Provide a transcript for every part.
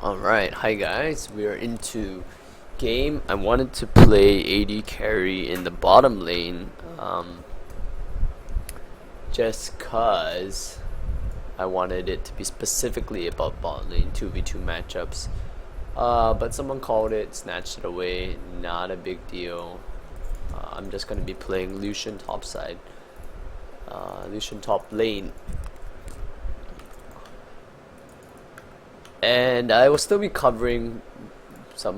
Alright, hi guys, we are into game. I wanted to play AD carry in the bottom lane, just cause I wanted it to be specifically about bot lane 2v2 matchups. But someone called it, snatched it away, not a big deal. I'm just gonna be playing Lucian top side, Lucian top lane. And I will still be covering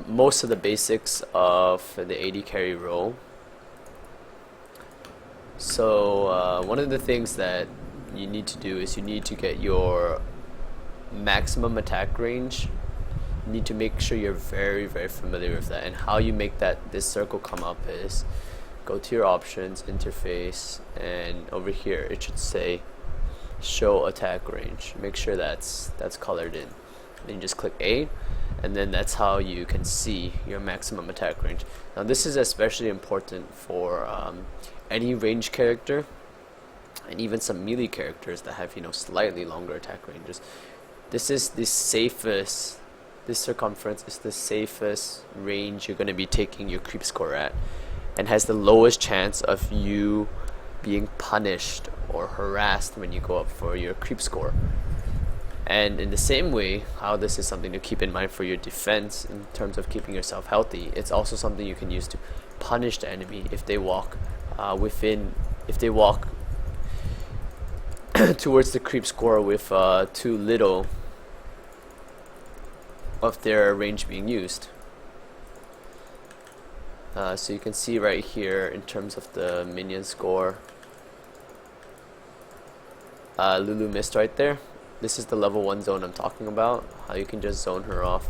most of the basics of the AD carry role. So one of the things that you need to do is you need to get your maximum attack range. You need to make sure you're very familiar with that, and how you make this circle come up is go to your options, interface, and over here it should say show attack range. Make sure that's colored in. Then you just click A, and then that's how you can see your maximum attack range. Now this is especially important for any range character, and even some melee characters that have slightly longer attack ranges. This is the safest. This circumference is the safest range you're going to be taking your creep score at, and has the lowest chance of you being punished or harassed when you go up for your creep score. And in the same way, how this is something to keep in mind for your defense in terms of keeping yourself healthy, it's also something you can use to punish the enemy if they walk towards the creep score with too little of their range being used. So you can see right here in terms of the minion score, Lulu missed right there. This is the level 1 zone I'm talking about, how you can just zone her off.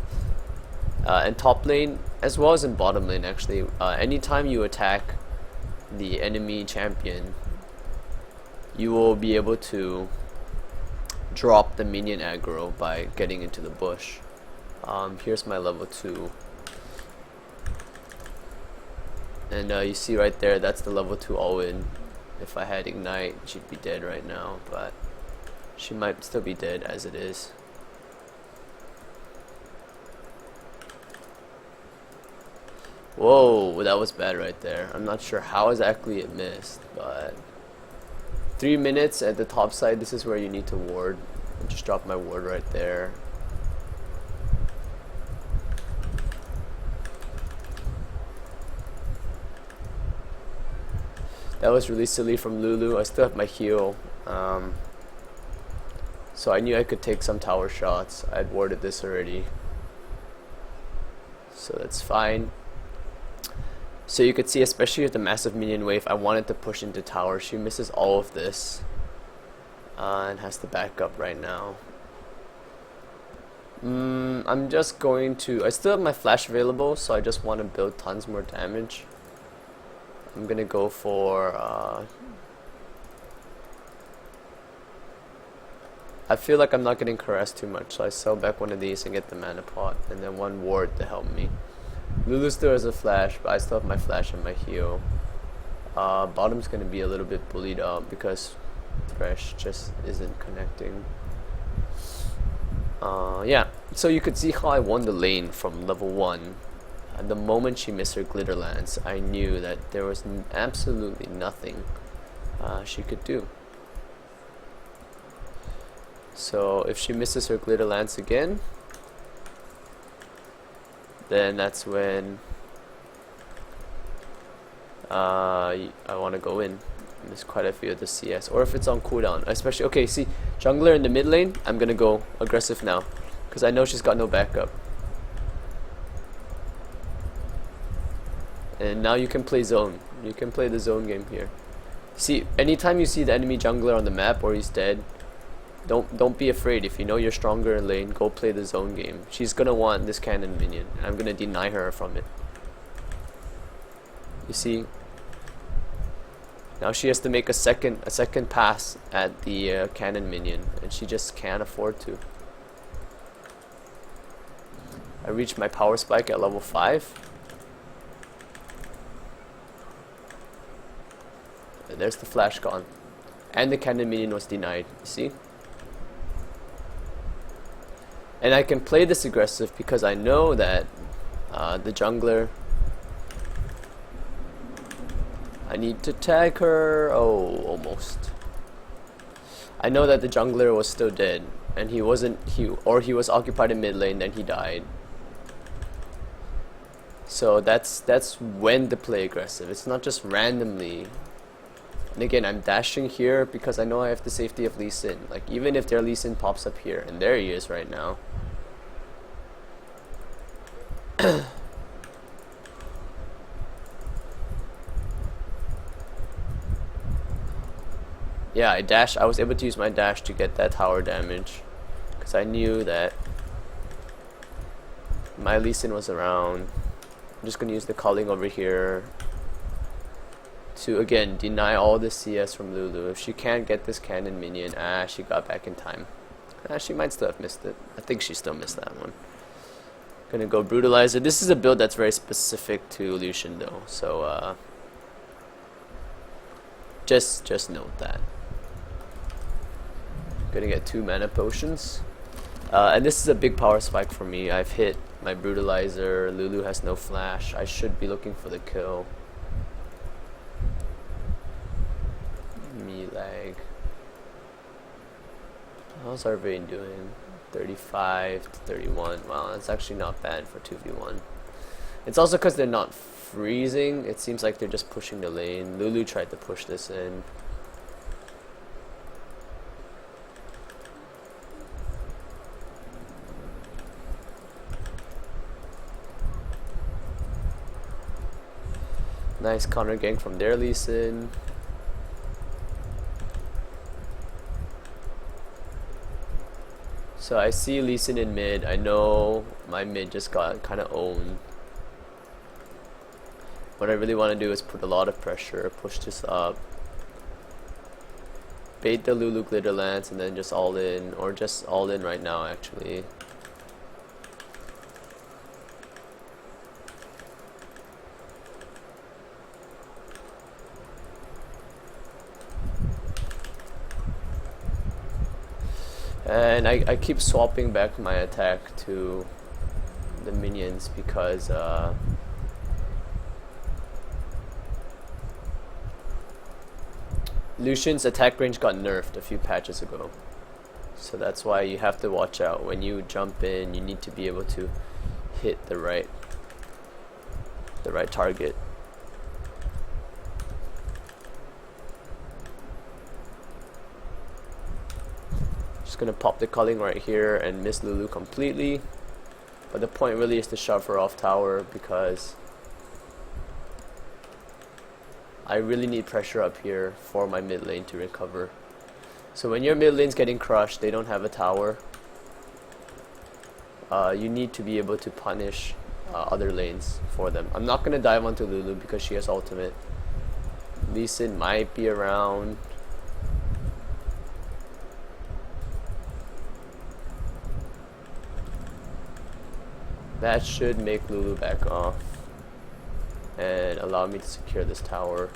In top lane, as well as in bottom lane actually, anytime you attack the enemy champion, you will be able to drop the minion aggro by getting into the bush. Here's my level 2. And you see right there, that's the level 2 all-in. If I had Ignite, she'd be dead right now, but she might still be dead as it is. Whoa, that was bad right there. I'm not sure how exactly it missed, but 3 minutes at the top side. This is where you need to ward. I just dropped my ward right there. That was really silly from Lulu. I still have my heal. So I knew I could take some tower shots. I had warded this already, so that's fine. So you could see, especially with the massive minion wave, I wanted to push into tower. She misses all of this and has to back up right now. I'm just going to, I still have my flash available, so I just want to build tons more damage. I'm gonna go for I feel like I'm not getting harassed too much, so I sell back one of these and get the mana pot, and then one ward to help me. Lulu still has a flash, but I still have my flash and my heal. Bottom's gonna be a little bit bullied up because Thresh just isn't connecting. Yeah, so you could see how I won the lane from level 1. And the moment she missed her glitter lance, I knew that there was absolutely nothing she could do. So if she misses her glitter lance again, then that's when I want to go in. There's quite a few of the CS, or if it's on cooldown, especially. Okay, see, jungler in the mid lane, I'm gonna go aggressive now because I know she's got no backup. And now you can play zone. You can play the zone game here. See, anytime you see the enemy jungler on the map or he's dead, don't be afraid. If you know you're stronger in lane, go play the zone game. She's gonna want this cannon minion, and I'm gonna deny her from it. You see? Now she has to make a second pass at the cannon minion, and she just can't afford to. I reached my power spike at level 5. And there's the flash gone. And the cannon minion was denied, you see? And I can play this aggressive because I know that the jungler, I need to tag her. Oh, almost. I know that the jungler was still dead, and he was occupied in mid lane, then he died. So that's when to play aggressive. It's not just randomly. And again, I'm dashing here because I know I have the safety of Lucian. Like, even if their Lucian pops up here, and there he is right now. Yeah, I was able to use my dash to get that tower damage because I knew that my Lucian was around. I'm just gonna use the culling over here to again deny all the CS from Lulu. If she can't get this cannon minion, she got back in time. She might still have missed it. I think she still missed that one. Gonna go Brutalizer. This is a build that's very specific to Lucian though, so just note that. Gonna get 2 mana potions. And this is a big power spike for me. I've hit my Brutalizer. Lulu has no flash. I should be looking for the kill. Me lag. How's our Vayne doing? 35 to 31. Wow, that's actually not bad for 2v1. It's also because they're not freezing. It seems like they're just pushing the lane. Lulu tried to push this in. Nice counter gank from their Lucian. So I see Lucian in mid. I know my mid just got kind of owned. What I really want to do is put a lot of pressure, push this up, bait the Lulu glitter lance, and then just all in, or just all in right now actually. And I keep swapping back my attack to the minions because Lucian's attack range got nerfed a few patches ago. So that's why you have to watch out. When you jump in, you need to be able to hit the right target. Just gonna pop the culling right here and miss Lulu completely. But the point really is to shove her off tower because I really need pressure up here for my mid lane to recover. So when your mid lane's getting crushed, they don't have a tower. You need to be able to punish other lanes for them. I'm not gonna dive onto Lulu because she has ultimate. Lucian might be around. That should make Lulu back off and allow me to secure this tower.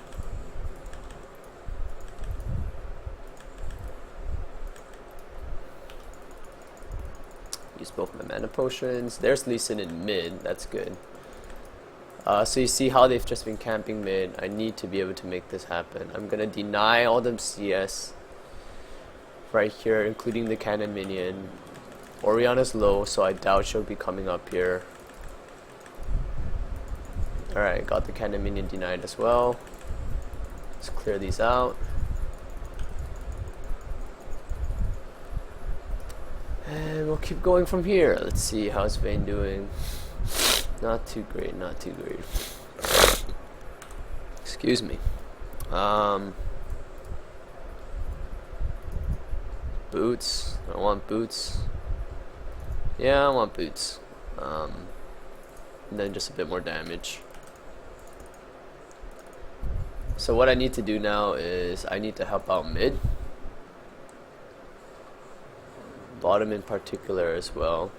Use both my mana potions. There's Lucian in mid, that's good. So you see how they've just been camping mid. I need to be able to make this happen. I'm gonna deny all them CS right here, including the cannon minion. Orianna's low, so I doubt she'll be coming up here. Alright, got the cannon minion denied as well. Let's clear these out. And we'll keep going from here. Let's see, how's Vayne doing? Not too great, not too great. Excuse me. Boots. I want boots. Yeah, I want boots. And then just a bit more damage. So what I need to do now is I need to help out mid. Bottom in particular as well.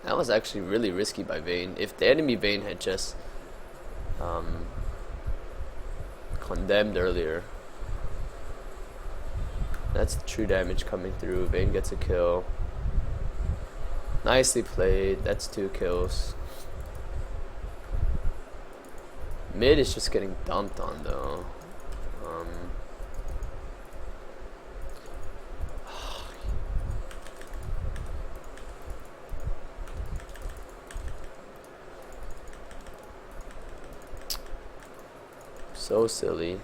That was actually really risky by Vayne. If the enemy Vayne had just condemned earlier, That's the true damage coming through. Vayne gets a kill. Nicely played. That's 2 kills. Mid is just getting dumped on though. So silly.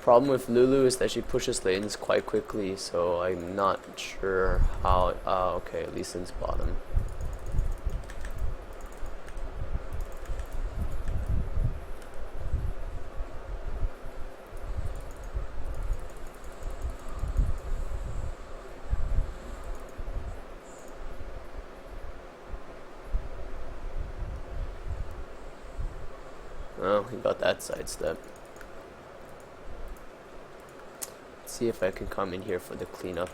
Problem with Lulu is that she pushes lanes quite quickly, so I'm not sure how. Okay, Lucian's bottom. Oh, he got that sidestep. Let's see if I can come in here for the cleanup.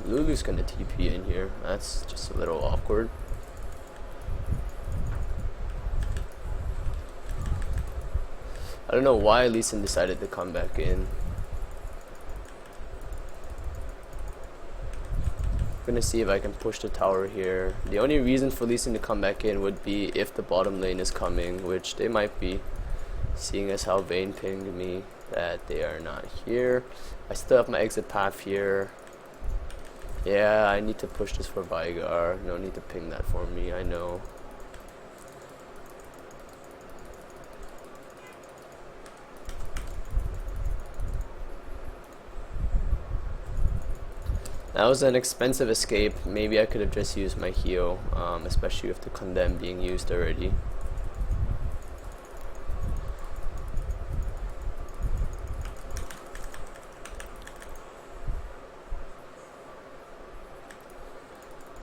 Lulu's gonna TP in here. That's just a little awkward. I don't know why Lucian decided to come back in. Gonna see if I can push the tower here. The only reason for Lucian to come back in would be if the bottom lane is coming, which they might be, seeing as how Vayne pinged me that they are not here. I still have my exit path here. Yeah, I need to push this for Veigar. No need to ping that for me, I know. That was an expensive escape. Maybe I could have just used my heal, especially with the condemn being used already.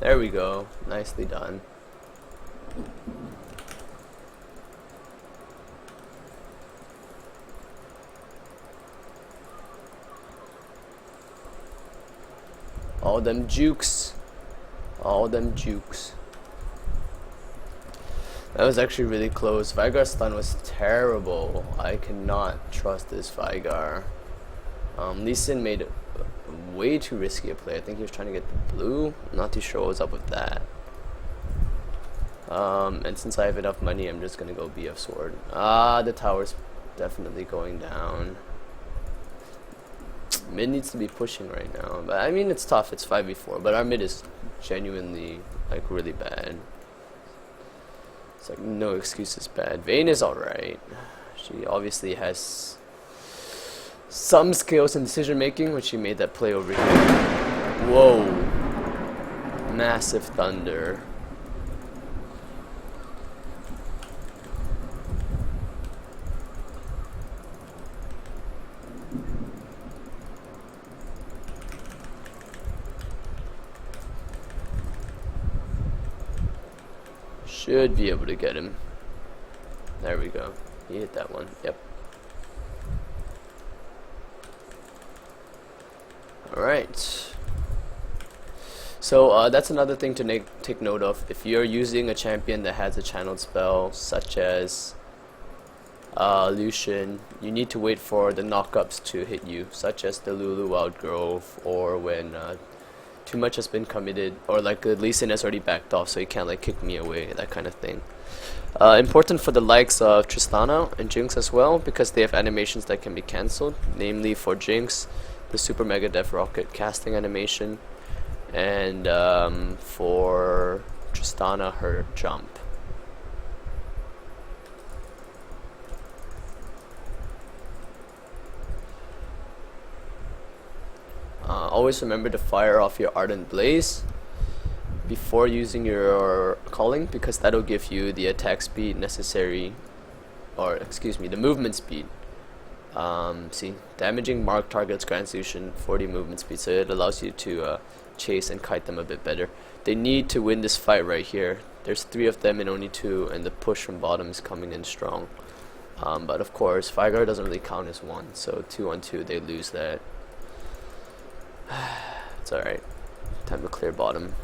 There we go. Nicely done. All them jukes. All them jukes. That was actually really close. Veigar's stun was terrible. I cannot trust this Veigar. Lucian made a way too risky a play. I think he was trying to get the blue. I'm not too sure what was up with that. And since I have enough money, I'm just gonna go BF sword. The tower's definitely going down. Mid needs to be pushing right now, but I mean it's tough. It's 5v4, but our mid is genuinely like really bad. It's like no excuses bad. Vayne is alright. She obviously has some skills in decision making, which she made that play over here. Whoa, massive thunder. Should be able to get him. There we go. He hit that one. Yep. Alright. So that's another thing to take note of. If you're using a champion that has a channeled spell, such as Lucian, you need to wait for the knockups to hit you, such as the Lulu Wild Grove, or when too much has been committed, or like Lucian has already backed off, so he can't like kick me away, that kind of thing. Important for the likes of Tristana and Jinx as well, because they have animations that can be cancelled. Namely, for Jinx, the Super Mega Death Rocket casting animation, and for Tristana, her jump. Always remember to fire off your Ardent Blaze before using your calling, because that'll give you the attack speed necessary, or excuse me, the movement speed. See, damaging marked targets grants Lucian 40 movement speed, so it allows you to chase and kite them a bit better. They need to win this fight right here. There's 3 of them and only 2, and the push from bottom is coming in strong. But of course, Vigar doesn't really count as one, so 2-on-2 they lose that. It's alright. Time to clear bottom.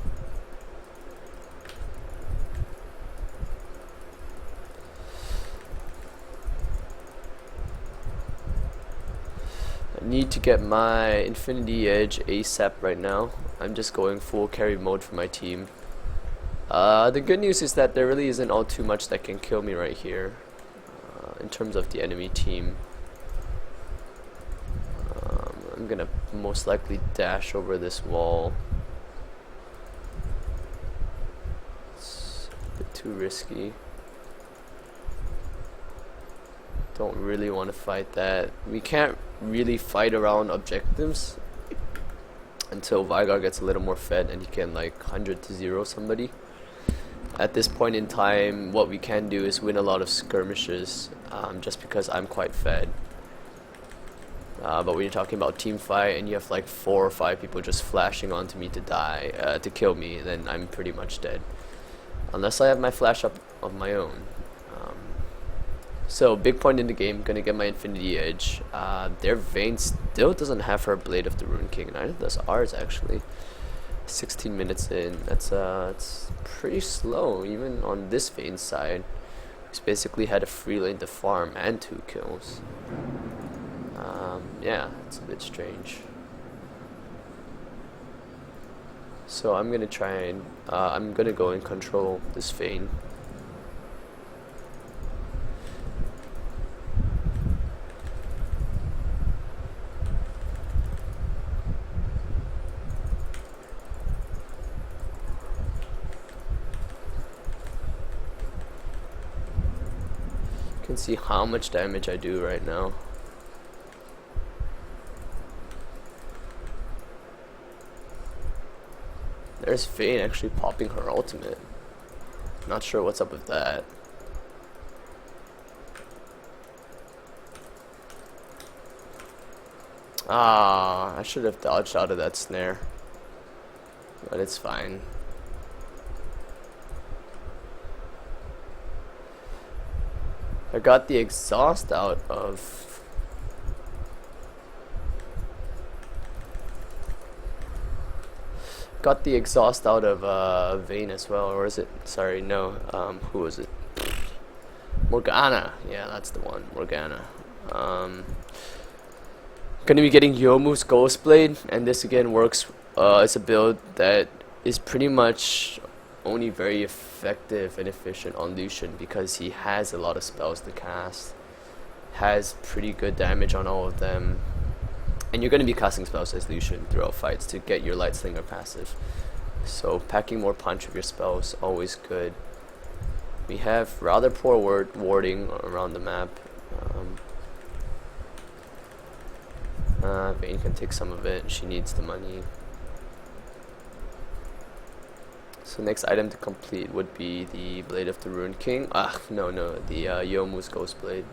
I need to get my Infinity Edge ASAP right now. I'm just going full carry mode for my team. The good news is that there really isn't all too much that can kill me right here in terms of the enemy team. I'm gonna most likely dash over this wall. It's a bit too risky. Don't really want to fight that. We can't really fight around objectives until Vigar gets a little more fed and he can like 100-0 somebody. At this point in time, what we can do is win a lot of skirmishes, just because I'm quite fed. But when you're talking about team fight and you have like 4 or 5 people just flashing onto me to die, to kill me, then I'm pretty much dead. Unless I have my flash up of my own. So big point in the game, gonna get my Infinity Edge. Their Vayne still doesn't have her Blade of the Rune King, neither does ours actually. 16 minutes in, it's pretty slow even on this Vayne side. He's basically had a free lane to farm and 2 kills. Yeah, it's a bit strange. So I'm gonna try and I'm gonna go and control this Vayne. You can see how much damage I do right now. There's Vayne actually popping her ultimate. Not sure what's up with that. Ah, I should have dodged out of that snare. But it's fine. I got the exhaust out of... Got the exhaust out of Vayne as well, or is it? Sorry, no. Who was it? Morgana. Yeah, that's the one. Morgana. Gonna be getting Youmuu's Ghost Blade, and this again works as a build that is pretty much only very effective and efficient on Lucian because he has a lot of spells to cast, has pretty good damage on all of them, and you're going to be casting spells as Lucian throughout fights to get your Light Slinger passive. So packing more punch with your spells always good. We have rather poor warding around the map. Vayne can take some of it, she needs the money. So next item to complete would be the Blade of the Rune King. No, the Youmuu's Ghost Blade.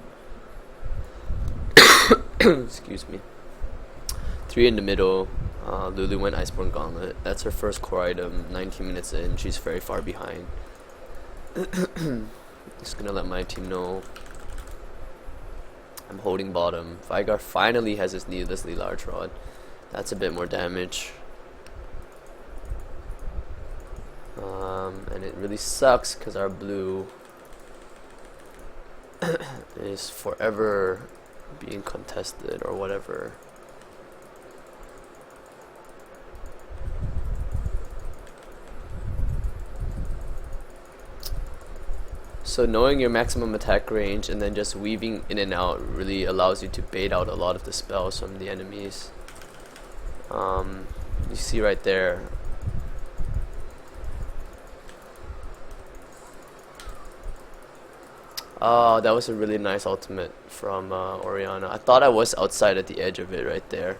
Excuse me. 3 in the middle. Lulu went Iceborne Gauntlet. That's her first core item. 19 minutes in, she's very far behind. Just gonna let my team know I'm holding bottom. Vigar finally has his needlessly large rod. That's a bit more damage. And it really sucks because our blue is forever being contested or whatever. So knowing your maximum attack range and then just weaving in and out really allows you to bait out a lot of the spells from the enemies. You see right there. Oh, that was a really nice ultimate from Orianna. I thought I was outside at the edge of it right there.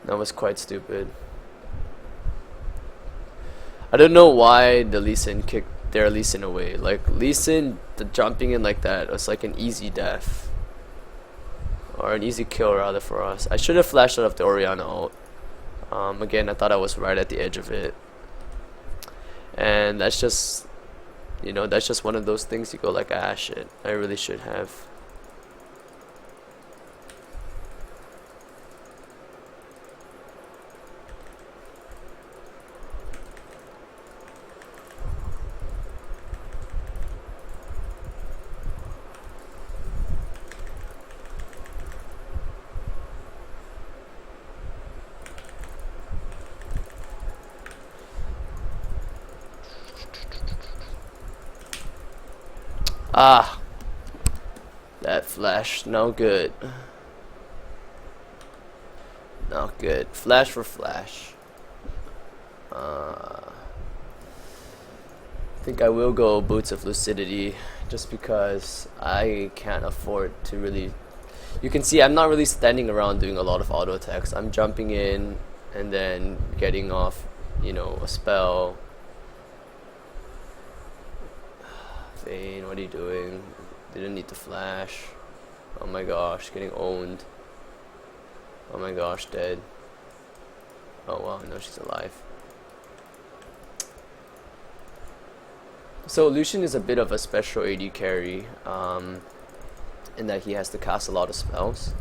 That was quite stupid. I don't know why the Lee Sin kicked their Lee Sin away. Like, Lee Sin, the jumping in like that was like an easy death. Or an easy kill rather for us. I should have flashed out of the Orianna ult. Again, I thought I was right at the edge of it. And that's just, you know, that's just one of those things you go like, ah shit, I really should have. Ah, that flash, no good. Not good. Flash for flash. I think I will go Boots of Lucidity just because I can't afford to really. You can see I'm not really standing around doing a lot of auto attacks. I'm jumping in and then getting off, you know, a spell. Vayne, what are you doing? Didn't need to flash. Oh my gosh, getting owned. Oh my gosh, dead. Oh wow, no, she's alive. So Lucian is a bit of a special AD carry, in that he has to cast a lot of spells.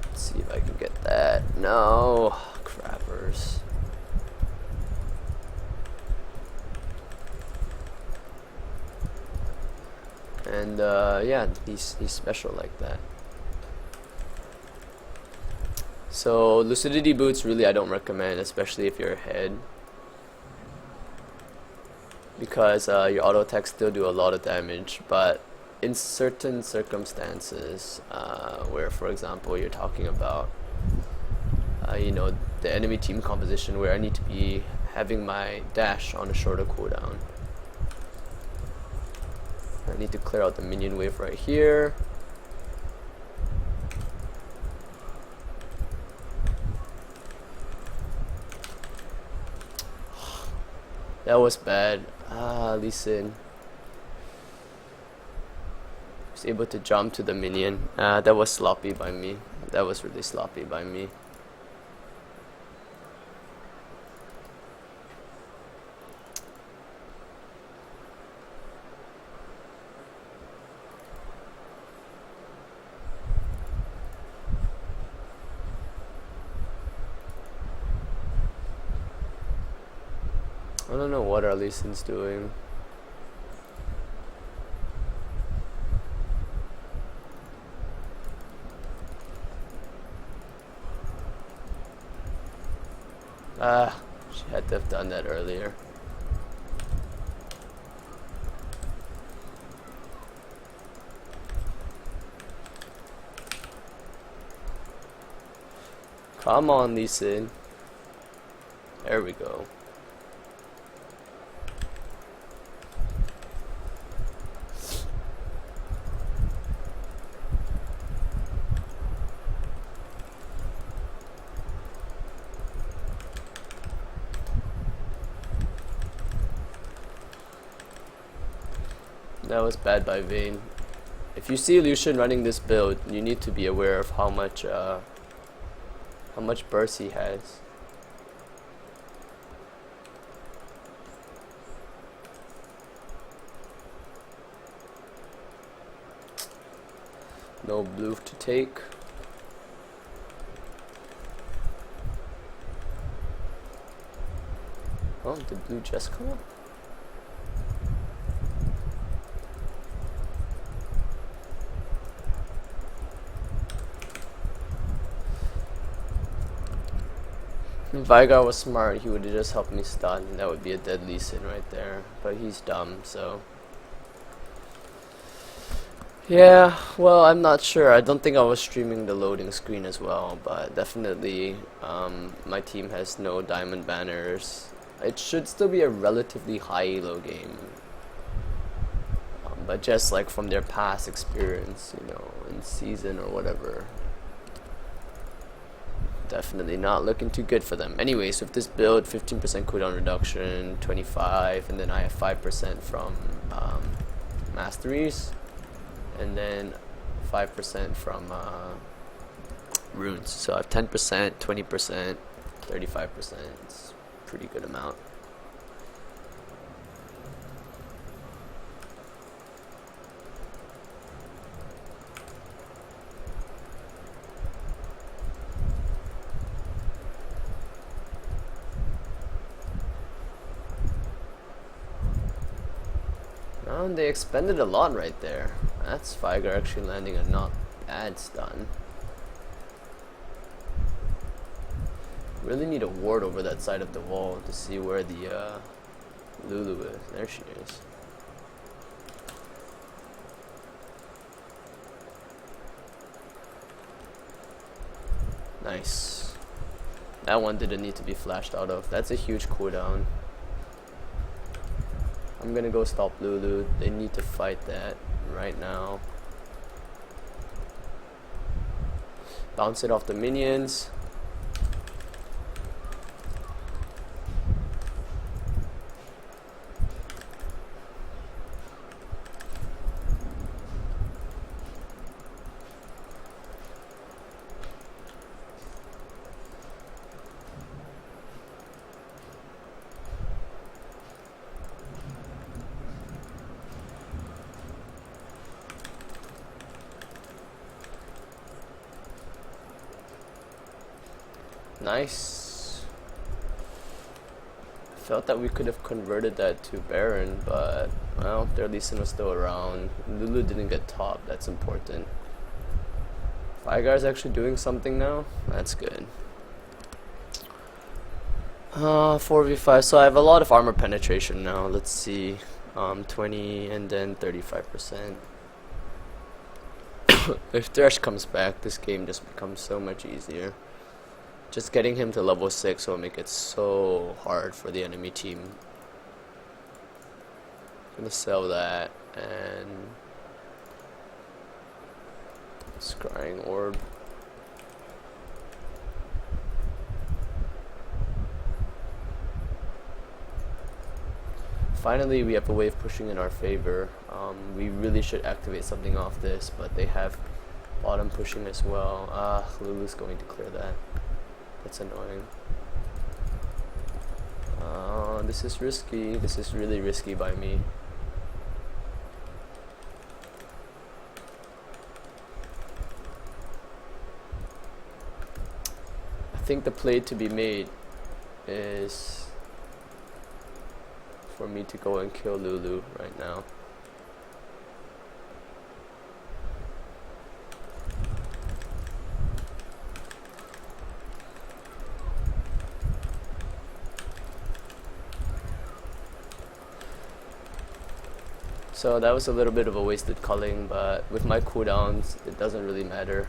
Let's see if I can get that. No, crappers. And yeah, he's special like that. So Lucidity boots really I don't recommend, especially if you're ahead, because your auto attacks still do a lot of damage. But in certain circumstances, where for example you're talking about you know, the enemy team composition where I need to be having my dash on a shorter cooldown, I need to clear out the minion wave right here. That was bad. Lucian was able to jump to the minion. That was sloppy by me. That was really sloppy by me. I don't know what our Lucian's doing. She had to have done that earlier. Come on, Lucian. There we go. That was bad by Vayne. If you see Lucian running this build, you need to be aware of how much burst he has. No blue to take. Oh, did blue just come up? If Vigar was smart, he would have just helped me stun, and that would be a dead Lucian right there. But he's dumb, so. Yeah, well, I'm not sure. I don't think I was streaming the loading screen as well, but definitely my team has no diamond banners. It should still be a relatively high elo game, but just like from their past experience, you know, in season or whatever, definitely not looking too good for them. Anyways, with this build, 15% cooldown reduction, 25, and then I have 5% from masteries, and then 5% from runes. So I have 10%, 20%, 35%. It's a pretty good amount. And they expended a lot right there. That's Vigar actually landing a not bad stun. Really need a ward over that side of the wall to see where the Lulu is. There she is. Nice. That one didn't need to be flashed out of. That's a huge cooldown. I'm gonna go stop Lulu. They need to fight that right now. Bounce it off the minions. Nice. Felt that we could have converted that to Baron, but well, their Lucian was still around. Lulu didn't get top, that's important. Vigar's actually doing something now, that's good. 4v5, so I have a lot of armor penetration now. Let's see, 20 and then 35%. If Thresh comes back, this game just becomes so much easier. Just getting him to level 6 will make it so hard for the enemy team. I'm gonna sell that and Scrying Orb. Finally, we have a wave pushing in our favor. We really should activate something off this, but they have bottom pushing as well. Lulu's going to clear that. That's annoying. This is risky. This is really risky by me. I think the play to be made is for me to go and kill Lulu right now. So that was a little bit of a wasted culling, but with my cooldowns, it doesn't really matter.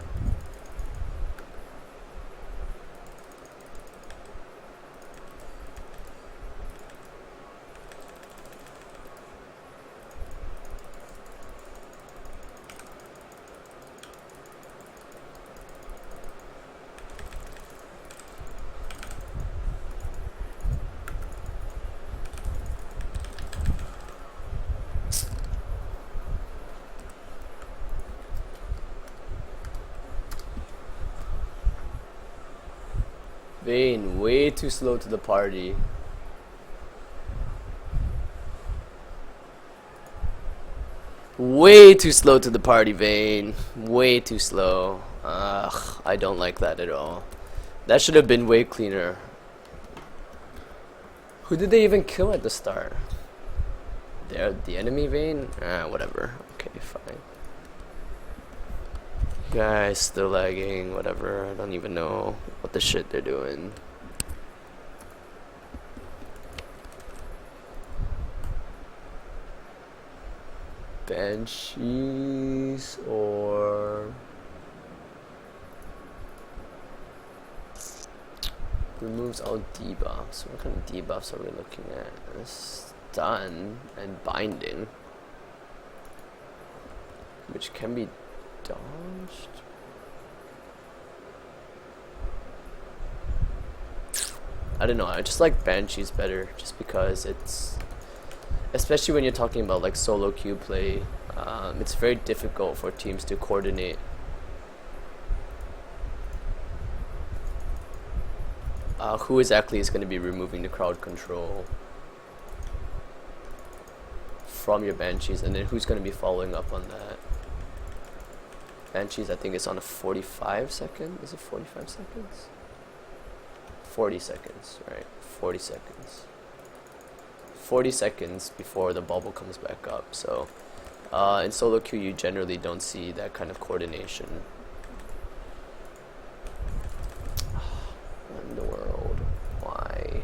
Vayne, way too slow to the party. Way too slow to the party, Vayne. Way too slow. Ugh, I don't like that at all. That should have been way cleaner. Who did they even kill at the start? They're the enemy, Vayne? Whatever. Okay, fine. Guys, still lagging, whatever. I don't even know what the shit they're doing. Banshees or removes all debuffs. What kind of debuffs are we looking at? Stun and binding, which can be dodged. I don't know, I just like Banshees better just because it's, especially when you're talking about like solo queue play, it's very difficult for teams to coordinate. Who exactly is going to be removing the crowd control from your Banshees, and then who's going to be following up on that? Banshees, I think it's on a 45 second. Is it 45 seconds? 40 seconds, right? 40 seconds. 40 seconds before the bubble comes back up. So in solo queue you generally don't see that kind of coordination. What in the world? Why?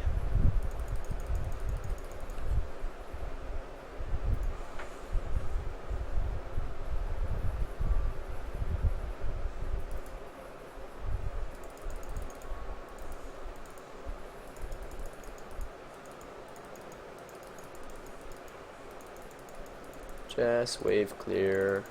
Just wave clear.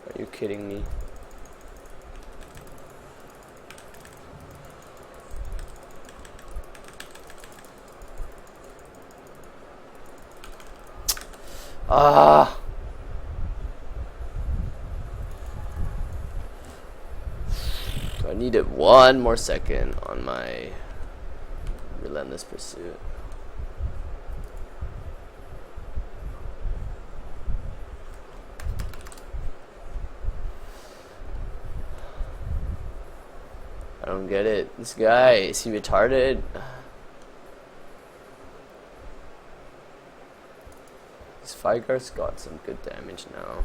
Are you kidding me? Ah! I needed one more second on my relentless pursuit. I don't get it. This guy, is he retarded? This Fireguard's got some good damage now.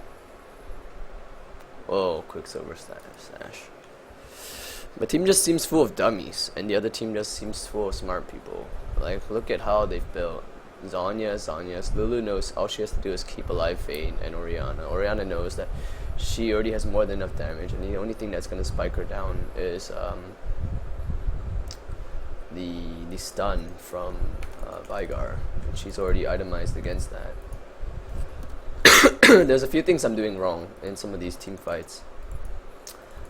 Whoa, Quicksilver Sash. My team just seems full of dummies, and the other team just seems full of smart people. Like, look at how they've built. Zhonya's. Lulu knows all she has to do is keep alive Vayne and Orianna. Orianna knows that she already has more than enough damage, and the only thing that's gonna spike her down is the stun from Veigar. And she's already itemized against that. There's a few things I'm doing wrong in some of these team fights,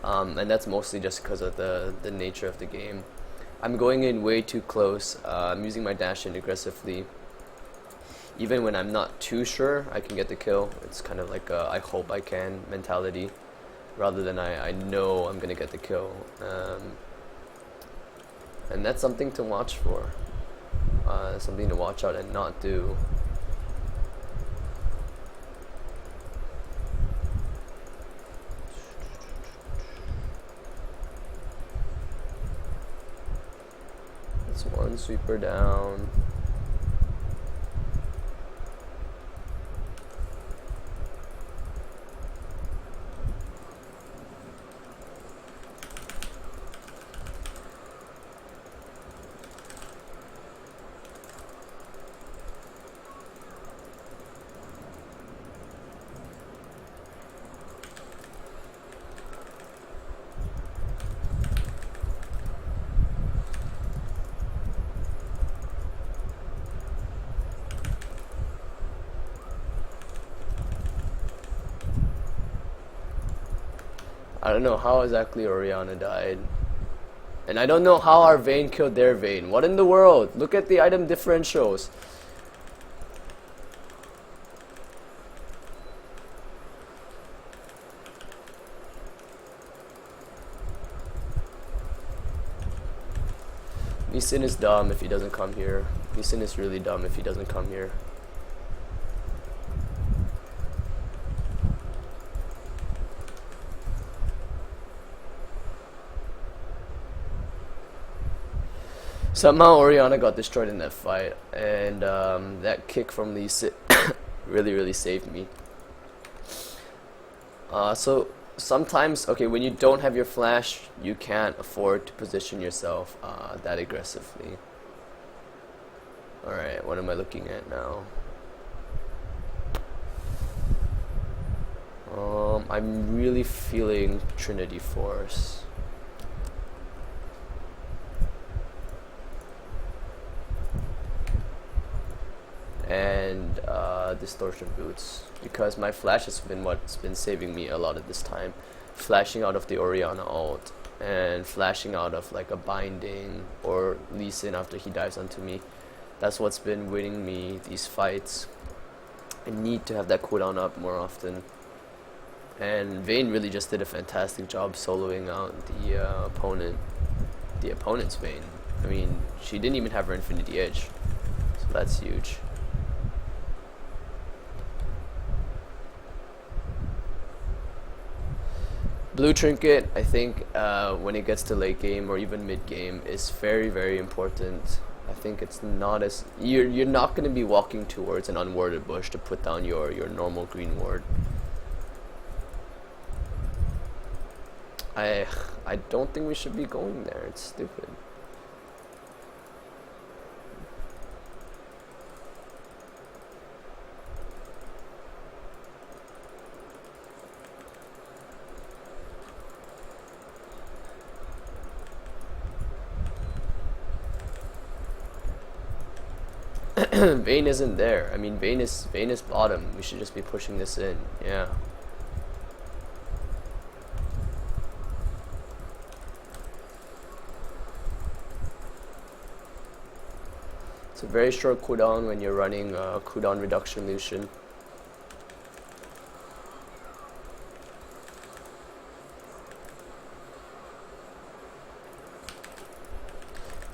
and that's mostly just because of the nature of the game. I'm going in way too close. I'm using my dash in aggressively. Even when I'm not too sure I can get the kill, it's kind of like a I hope I can mentality, rather than I know I'm gonna get the kill. And that's something to watch for, something to watch out and not do. That's one sweeper down. I don't know how exactly Orianna died. And I don't know how our Vayne killed their Vayne. What in the world? Look at the item differentials. Lucian is dumb if he doesn't come here. Lucian is really dumb if he doesn't come here. Somehow Orianna got destroyed in that fight, and that kick from Lucian really saved me. So sometimes, okay, when you don't have your flash, you can't afford to position yourself that aggressively. Alright, what am I looking at now? I'm really feeling Trinity Force. And distortion boots, because my flash has been what's been saving me a lot of this time. Flashing out of the Orianna ult and flashing out of like a binding or Lucian after he dives onto me. That's what's been winning me these fights. I need to have that cooldown up more often. And Vayne really just did a fantastic job soloing out the opponent's Vayne. I mean, she didn't even have her Infinity Edge, so that's huge. Blue Trinket, I think, when it gets to late game or even mid game, is very, very important. I think it's not as you're not going to be walking towards an unwarded bush to put down your normal green ward. I don't think we should be going there. It's stupid. Vayne isn't there. I mean, Vayne is bottom. We should just be pushing this in. Yeah. It's a very short cooldown when you're running cooldown reduction Lucian.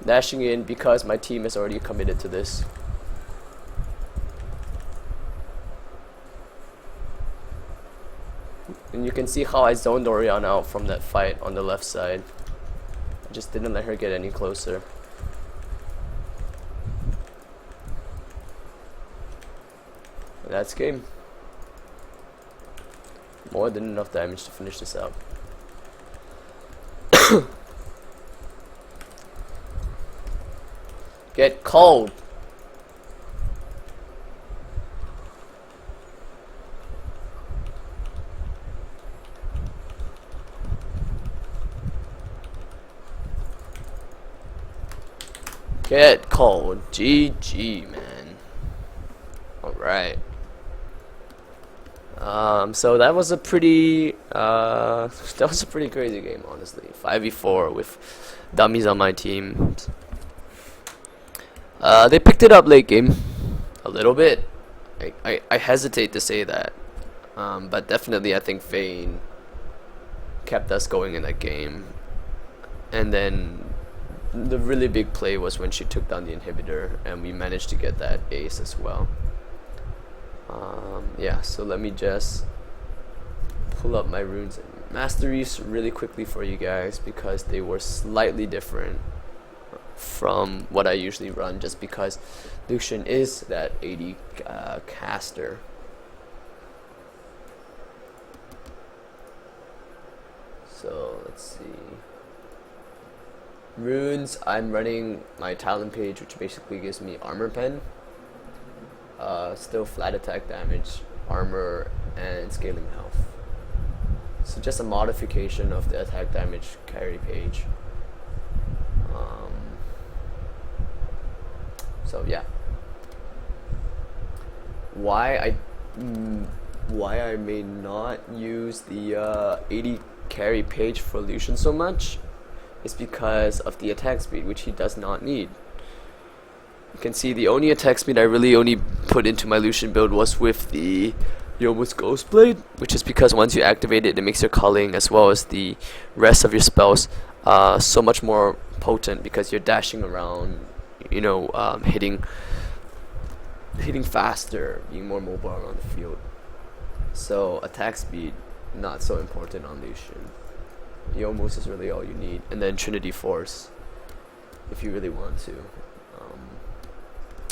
Dashing in because my team is already committed to this. And you can see how I zoned Orianna out from that fight on the left side. I just didn't let her get any closer. And that's game. More than enough damage to finish this out. Get cold. Get cold. GG, man. Alright. So that was a pretty crazy game, honestly. 5v4 with dummies on my team. They picked it up late game a little bit. I hesitate to say that, but definitely I think Vayne kept us going in that game. And then the really big play was when she took down the inhibitor, and we managed to get that ace as well. Yeah, so let me just pull up my runes and masteries really quickly for you guys, because they were slightly different from what I usually run, just because Lucian is that 80 caster. So let's see. Runes, I'm running my talent page, which basically gives me armor pen, still flat attack damage, armor, and scaling health. So just a modification of the attack damage carry page. So yeah, why I may not use the 80 carry page for Lucian so much is because of the attack speed, which he does not need. You can see the only attack speed I really only put into my Lucian build was with the Youmuu's Ghostblade, which is because once you activate it, it makes your culling as well as the rest of your spells so much more potent, because you're dashing around, you know, hitting faster, being more mobile around the field. So attack speed, not so important on Lucian. Youmuu's is really all you need, and then Trinity Force if you really want to,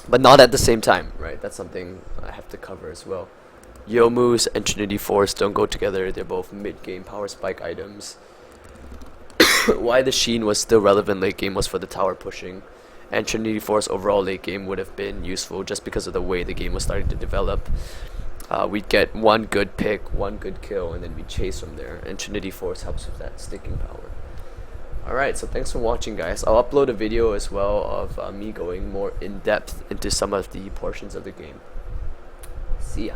but not at the same time, right? That's something I have to cover as well. Youmuu's and Trinity Force don't go together. They're both mid-game power spike items. Why the Sheen was still relevant late game was for the tower pushing, and Trinity Force overall late game would have been useful just because of the way the game was starting to develop. We'd get one good pick, one good kill, and then we'd chase from there, and Trinity Force helps with that sticking power. Alright, so thanks for watching, guys. I'll upload a video as well of me going more in depth into some of the portions of the game. See ya.